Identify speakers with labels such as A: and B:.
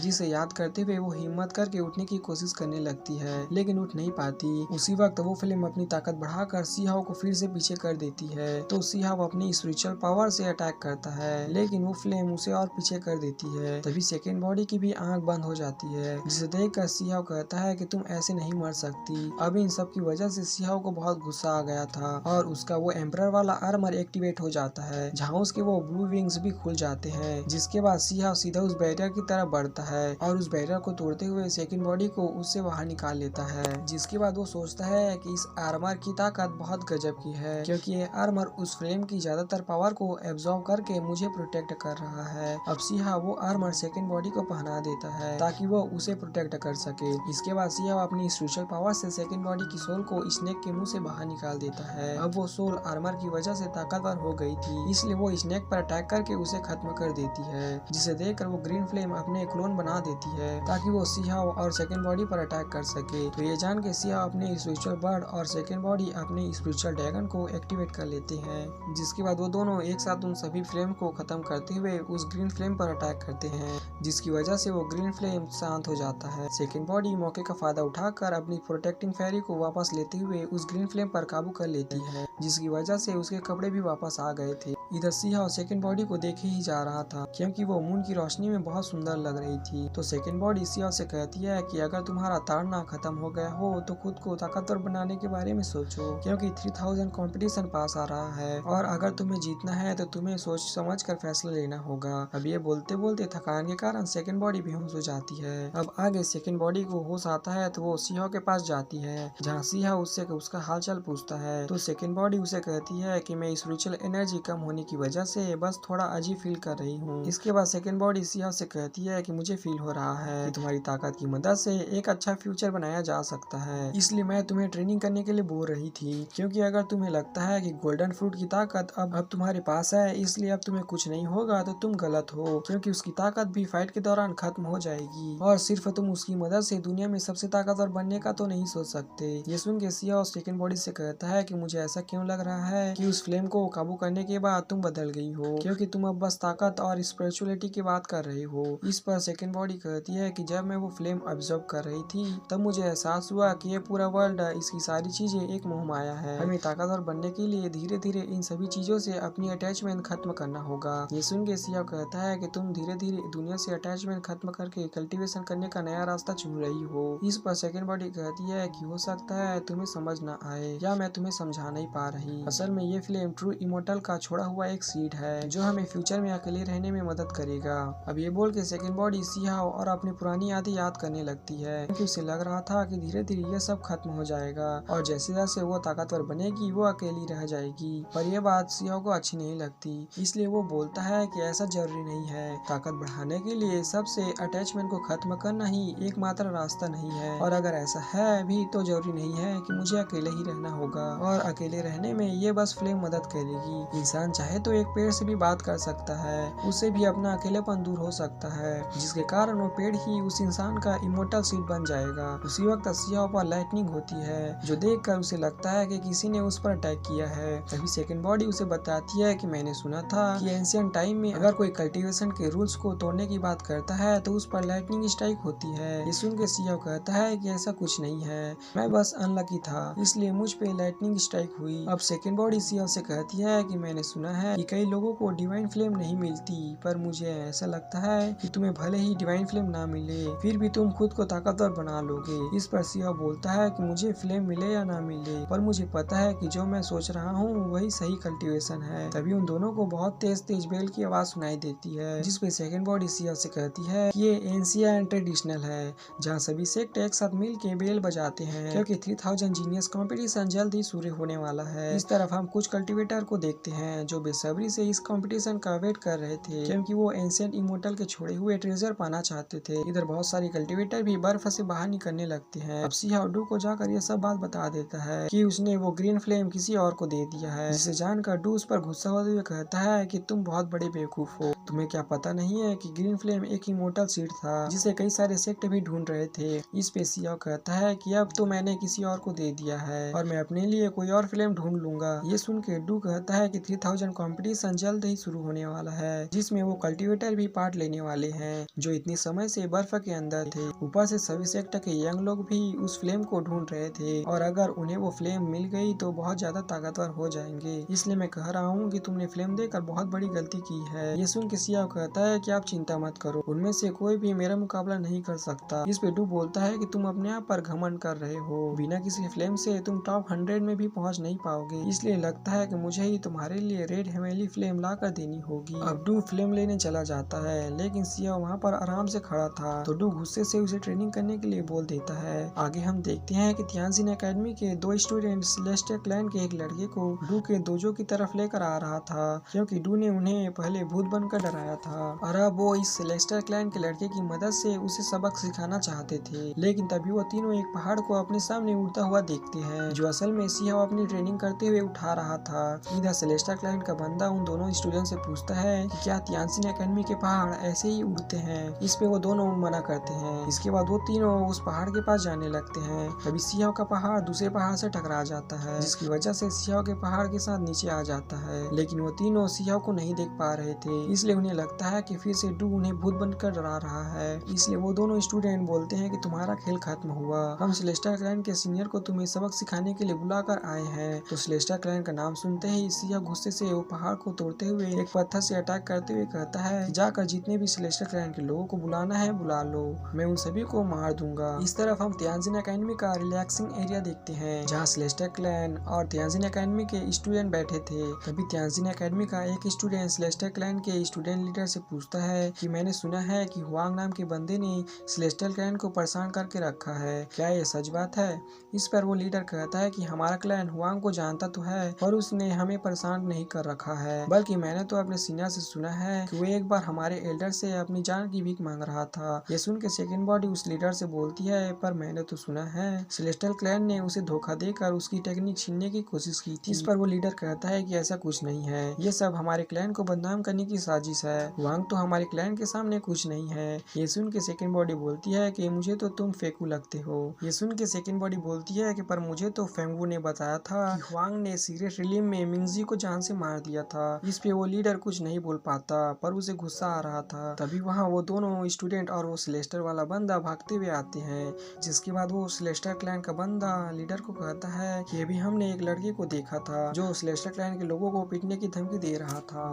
A: जिसे याद करते हुए वो हिम्मत करके उठने की कोशिश करने लगती है, लेकिन उठ नहीं पाती। उसी वक्त वो फ्लेम अपनी ताकत बढ़ाकर सी हाओ को फिर से पीछे कर देती है। तो सी हाओ अपनी स्पिरिचुअल पावर से अटैक करता है, लेकिन वो फ्लेम उसे और पीछे कर देती है। तभी सेकंड बॉडी की भी आंख बंद हो जाती है, जिसे देखकर सी हाओ कहता है कि तुम ऐसे नहीं मर सकती। अब इन सब की वजह से सी हाओ को बहुत गुस्सा आ गया था और उसका वो एम्परर वाला आर्मर एक्टिवेट हो जाता है, जहाँ उसके वो ब्लू विंग्स भी खुल जाते हैं। जिसके बाद सी हाओ सीधा उस बैरियर की तरफ बढ़ता है और उस बैरियर को तोड़ते हुए सेकंड बॉडी को उससे बाहर निकाल लेता है। जिसके बाद वो सोचता है कि इस आर्मर की ताकत बहुत गजब की है, क्योंकि ये आर्मर उस फ्लेम की ज्यादातर पावर को एब्जॉर्ब करके मुझे प्रोटेक्ट कर रहा है। अब सी हाओ वो आर्मर सेकंड बॉडी को पहना देता है ताकि वो उसे प्रोटेक्ट कर सके। इसके बाद सी हाओ अपनी स्पिरिचुअल पावर से सेकंड बॉडी की सोल को स्नेक के मुंह से बाहर निकाल देता है। अब वो सोल आर्मर की वजह से ताकतवर हो गई थी, इसलिए वो स्नेक पर अटैक करके उसे खत्म कर देती है। जिसे देखकर वो ग्रीन फ्लेम अपने क्लोन बना देती है ताकि वो सी हाओ और सेकंड बॉडी पर अटैक कर सके। तो ये जान के सी हाओ अपने स्पिरिचुअल बर्ड और सेकंड बॉडी अपने स्पिरिचुअल ड्रैगन को एक्टिवेट कर लेते हैं। जिसके बाद वो दोनों एक साथ उन सभी फ्लेम को खत्म करते हुए उस ग्रीन फ्लेम पर अटैक करते हैं, जिसकी वजह से वो ग्रीन फ्लेम शांत हो जाता है। सेकंड बॉडी मौके का फायदा उठाकर अपनी प्रोटेक्टिंग फेरी को वापस लेते हुए उस ग्रीन फ्लेम पर काबू कर लेती है, जिसकी वजह से उसके कपड़े भी वापस आ गए थे। इधर सी हाओ सेकंड बॉडी को देखे ही जा रहा था, क्योंकि वो मून की रोशनी में बहुत सुंदर लग रही थी। तो सेकंड बॉडी सी हाओ से कहती है कि अगर तुम्हारा ताड़ना खत्म हो गया हो तो खुद को ताकतवर बनाने के बारे में सोचो, क्योंकि 3000 कंपटीशन पास आ रहा है और अगर तुम्हें जीतना है तो तुम्हें सोच समझ कर फैसला लेना होगा। अब ये बोलते बोलते थकान के कारण सेकंड बॉडी बेहोश हो जाती है। अब आगे सेकंड बॉडी को होश आता है तो वो सी हाओ के पास जाती है, जहाँ सी हाओ उससे उसका हालचाल पूछता है। तो सेकंड बॉडी उसे कहती है कि मैं स्पिरिचुअल एनर्जी कम होने की वजह से बस थोड़ा अजीब फील कर रही हूँ। इसके बाद सेकंड बॉडी सी हाओ से कहती है कि मुझे फील हो रहा है कि तुम्हारी ताकत की मदद से एक अच्छा फ्यूचर बनाया जा सकता है, इसलिए मैं तुम्हें ट्रेनिंग करने के लिए बोल रही थी। क्योंकि अगर तुम्हें लगता है कि गोल्डन फ्रूट की ताकत अब तुम्हारे पास है, इसलिए अब तुम्हें कुछ नहीं होगा, तो तुम गलत हो, क्योंकि उसकी ताकत भी फाइट के दौरान खत्म हो जाएगी और सिर्फ तुम उसकी मदद से दुनिया में सबसे ताकतवर बनने का तो नहीं सोच सकते। ये सुन के सी हाओ सेकंड बॉडी से कहता है कि मुझे ऐसा क्यों लग रहा है कि उस फ्लेम को काबू करने के बाद तुम बदल गई हो, क्योंकि तुम अब बस ताकत और स्पिरिचुअलिटी की बात कर रही हो। इस पर सेकंड बॉडी कहती है कि जब मैं वो फ्लेम ऑब्जर्व कर रही थी तब मुझे एहसास हुआ कि ये पूरा वर्ल्ड, इसकी सारी चीजें एक मोह माया है। हमें ताकतवर बनने के लिए धीरे धीरे इन सभी चीजों से अपनी अटैचमेंट खत्म करना होगा। ये सुन के सी हाओ कहता है कि तुम धीरे धीरे दुनिया से अटैचमेंट खत्म करके कल्टीवेशन करने का नया रास्ता चुन रही हो। इस पर सेकंड बॉडी कहती है कि हो सकता है तुम्हें समझ न आए या मैं तुम्हें समझा नहीं पा रही। असल में ये फ्लेम ट्रू इमोर्टल का छोड़ा हुआ एक सीड है जो हमें फ्यूचर में अकेले रहने में मदद करेगा। अब ये बोल के सेकंड बॉडी सी हाओ और अपनी पुरानी यादें याद करने लगती है, क्योंकि उसे लग रहा था कि धीरे धीरे ये सब खत्म हो जाएगा और जैसे जैसे वो ताकतवर बनेगी वो अकेली रह जाएगी। पर यह बात सी हाओ को अच्छी नहीं लगती, इसलिए वो बोलता है कि ऐसा जरूरी नहीं है। ताकत बढ़ाने के लिए सबसे अटैचमेंट को खत्म करना ही एकमात्र रास्ता नहीं है, और अगर ऐसा है भी तो जरूरी नहीं है कि मुझे अकेले ही रहना होगा, और अकेले रहने में ये बस फ्लेम मदद करेगी। इंसान चाहे तो एक पेड़ से भी बात कर सकता है, उससे भी अपना अकेलेपन दूर हो सकता है, जिसके कारण वो पेड़ ही उस इंसान का इमोर्टल सीड बन जाएगा। उसी वक्त सी हाओ पर लाइटनिंग होती है, जो देखकर उसे लगता है कि किसी ने उस पर अटैक किया है। तभी सेकंड बॉडी उसे बताती है कि मैंने सुना था कि एंशिएंट टाइम में अगर कोई कल्टीवेशन के रूल्स को तोड़ने की बात करता है तो उस पर लाइटनिंग स्ट्राइक होती है। ये सुन के सी हाओ कहता है कि ऐसा कुछ नहीं है, मैं बस अनलकी था, इसलिए मुझ पे लाइटनिंग स्ट्राइक हुई। अब सेकंड बॉडी सी हाओ से कहती है कि मैंने सुना है कि कई लोगों को डिवाइन फ्लेम नहीं मिलती, पर मुझे ऐसा लगता है कि तुम्हें भले ही डिवाइन फ्लेम ना मिले फिर भी तुम खुद को ताकतवर बना लोगे। इस पर सी हाओ बोलता है कि मुझे फ्लेम मिले या ना मिले, पर मुझे पता है कि जो मैं सोच रहा हूँ वही सही कल्टीवेशन है। तभी उन दोनों को बहुत तेज तेज बेल की आवाज सुनाई देती है, जिसपे सेकंड बॉडी सी हाओ से कहती है कि ये एंशिएंट ट्रेडिशनल है, जहाँ सभी सेक्ट एक साथ मिल के बेल बजाते हैं, क्योंकि 3000 जीनियस कंपटीशन जल्द ही शुरू होने वाला है। इस तरफ हम कुछ कल्टीवेटर को देखते हैं जो बेसब्री से इस कंपटीशन का वेट कर रहे थे, क्योंकि वो एंशिएंट इमोर्टल के छोड़े हुए ट्रेजर पाना चाहते थे। इधर बहुत सारी कल्टीवेटर भी बर्फ से बाहर निकलने लगते हैं। अब सी हाओ डू को जाकर ये सब बात बता देता है कि उसने वो ग्रीन फ्लेम किसी और को दे दिया है, जिसे जानकर डू उस पर गुस्सा होते हुए कहता है कि तुम बहुत बड़े बेवकूफ हो, तुम्हें क्या पता नहीं है कि ग्रीन फ्लेम एक इमोर्टल सीड था जिसे कई सारे सेक्ट भी ढूंढ रहे थे। इस पे सियाओ कहता है कि अब तो मैंने किसी और को दे दिया है और मैं अपने लिए कोई और फ्लेम ढूंढ लूंगा। ये सुन के डू कहता है कि 3000 कंपटीशन जल्द ही शुरू होने वाला है जिसमें वो कल्टीवेटर भी पार्ट लेने वाले हैं जो इतनी समय से बर्फ के अंदर थे। ऊपर से सभी सेक्टर के यंग लोग भी उस फ्लेम को ढूंढ रहे थे और अगर उन्हें वो फ्लेम मिल गई तो बहुत ज्यादा ताकतवर हो जाएंगे। इसलिए मैं कह रहा हूँ कि तुमने फ्लेम देकर बहुत बड़ी गलती की है। ये सुन के सियाओ कहता है कि आप चिंता मत करो, उनमें से कोई भी मेरा मुकाबला नहीं कर सकता। इस पे डू बोलता है कि तुम अपने आप पर घमंड कर रहे हो, बिना किसी फ्लेम से तुम टॉप 100 में भी पहुंच नहीं पाओगे, इसलिए लगता है कि मुझे ही तुम्हारे लिए रेड हेवेनली फ्लेम ला कर देनी होगी। अब डू फ्लेम लेने चला जाता है लेकिन सियाओ वहाँ पर आराम से खड़ा था तो डू गुस्से से उसे ट्रेनिंग करने के लिए बोल देता है। आगे हम देखते हैं कि तियानजिन एकेडमी के दो स्टूडेंट सेलेस्टियल क्लैन के एक लड़के को डू के दोजो की तरफ लेकर आ रहा था क्योंकि डू ने उन्हें पहले भूत बनकर डराया था और अब वो इस सेलेस्टियल क्लैन के लड़के की मदद से उसे सबक सिखाना चाहते थे। लेकिन तभी वो तीनों एक पहाड़ को अपने सामने उड़ता हुआ देखते हैं जो असल में सियाओ अपनी ट्रेनिंग करते हुए उठा रहा था। इधर सेलेस्टियल क्लैन का बंदा उन दोनों स्टूडेंट से पूछता है कि क्या तियानजिन एकेडमी के पहाड़ ऐसे ही उड़ते हैं। इस पे वो दोनों मना करते हैं। इसके बाद वो तीनों उस पहाड़ के पास जाने लगते हैं। तभी सियाओ का पहाड़ दूसरे पहाड़ से टकरा जाता है जिसकी वजह से सियाओ के पहाड़ के साथ नीचे आ जाता है। लेकिन वो तीनों सियाओ को नहीं देख पा रहे थे इसलिए उन्हें लगता है कि फिर से डू उन्हें भूत बनकर डरा रहा है। इसलिए वो दोनों स्टूडेंट बोलते हैं कि तुम्हारा खेल खत्म हुआ, हम सेलेस्टियल क्लैन के सीनियर को तुम्हें सबक सिखाने के लिए बुलाकर आए हैं। तो सेलेस्टियल क्लैन का नाम सुनते ही सियाओ गुस्से से वो पहाड़ को तोड़ते हुए एक पत्थर से अटैक करते हुए कहता है जाकर जितने भी सेलेस्टियल क्लैन के लोगों को बुलाना है बुला लो, मैं उन सभी को मार दूंगा। इस तरफ हम तियानजिन एकेडमी का रिलैक्सिंग एरिया देखते हैं जहाँ सेलेस्टियल क्लैन और तियानजिन एकेडमी के स्टूडेंट बैठे थे। तभी तियानजिन एकेडमी का एक स्टूडेंट सेलेस्टियल क्लैन के स्टूडेंट लीडर से पूछता है कि मैंने सुना है कि हुआंग नाम के बंदे ने सेलेस्टियल क्लैन को परेशान करके रखा है, क्या ये सच बात है। इस पर वो लीडर कहता है कि हमारा क्लैन हुआंग को जानता तो है पर उसने हमें परेशान नहीं कर रखा है, बल्कि मैंने तो अपने सीनियर से सुना है कि वो एक बार हमारे एल्डर से अपनी जान की भीख मांग रहा था। ये सुन के सेकंड बॉडी उस लीडर से बोलती है पर मैंने तो सुना है सेलेस्टियल क्लैन ने उसे धोखा देकर उसकी टेक्निक छीनने की कोशिश की थी। इस पर वो लीडर कहता है कि ऐसा कुछ नहीं है, ये सब हमारे क्लैन को बदनाम करने की साजिश है, हुआंग तो हमारे क्लैन के सामने कुछ नहीं है। ये सुन के सेकंड बॉडी बोलती है कि मुझे तो तुम फेकू लगते हो। ये सुन के सेकंड बॉडी बोलती है कि पर मुझे तो फेंगवू ने बताया था कि हुआंग ने सीक्रेट रिलीम में मिंगजी को जान से मार दिया था। इस पे वो लीडर कुछ नहीं बोल पाता पर उसे गुस्सा आ रहा था। तभी वहाँ वो दोनों स्टूडेंट और वो सेलेस्टियल वाला बंदा भागते हुए आते हैं जिसके बाद वो सेलेस्टियल क्लैन का बंदा लीडर को कहता है कि अभी हमने एक लड़के को देखा था जो सेलेस्टियल क्लैन के लोगों को पीटने की धमकी दे रहा था।